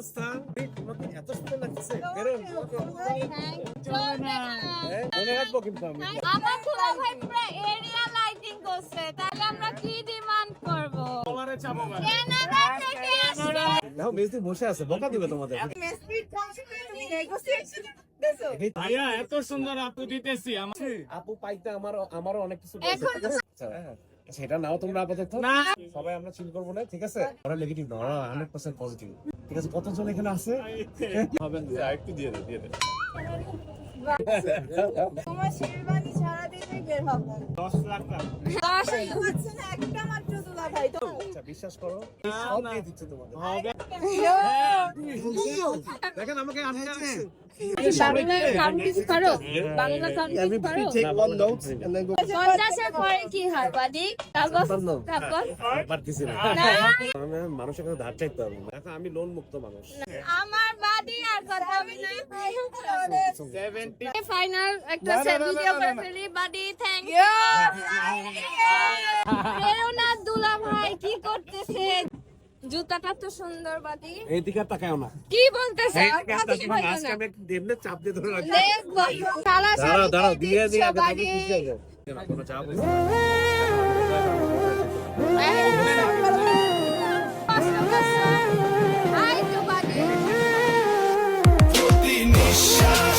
অবস্থা? তোমাকে এত সুন্দর লাগতেছে। বেরোন। মনে রাখবো কিন্তু আমি। আমার দুলা ভাই পুরো এরিয়া লাইটিং করছে, তাহলে আমরা কি ডিমান্ড করব? কলারে চাপো ভাই। কানাডা থেকে আসছে। দেখো মেজদি বসে আছে, বকা দিবে তোমাদের। ভাইয়া এত সুন্দর আপু দিতেছি। আপু পাইতে আমারও অনেক কিছু বলছে, ঠিক আছে? আচ্ছা, সেটা নাও তোমরা আপাতত। না সবাই আমরা চিল করবো না, ঠিক আছে? ওরা নেগেটিভ না, ওরা 100% পজিটিভ। ঠিক আছে, কতজন এখানে আছে? হবেন একটু দিয়ে দে, দিয়ে দে। তোমার শেরবানি সারা দিনে বের হবে 10 লাখ টাকা। 10 হচ্ছে না একটা মাত্র দুলা ভাই তো আচ্ছা বিশ্বাস করো, সব দিয়ে দিচ্ছে তোমাদের। দেখেন আমাকে আনতে আসছে। বাংলা কাউন্টিং করো, বাংলা কাউন্টিং করো। 50 পরে কি হয় বাদি? তারপর পারতেছি না। আমি মানুষের কাছে ধার চাইতে হবে না। এখন আমি লোন মুক্ত মানুষ। আমার বাদি আর কথা হবে না। ফাইনাল একটা ভিডিও করে ফেলি বাদি, থ্যাংক ইউ। প্রেরণা দুলা ভাই কি করতেছে? জুতাটা তো সুন্দর বাদি। এই দিকে তাকাও না। কি বলতেছে? আজকে আমি এমনি চাপ দিয়ে ধরে রাখছি। দেখবো সারা দাঁড়াও দাঁড়াও, দিয়ে দিয়ে আগে বাদি। খুশি হয়ে যাও। কোনো চাপ নেই। আই তো বাদি। প্রতি নিঃশ্বাস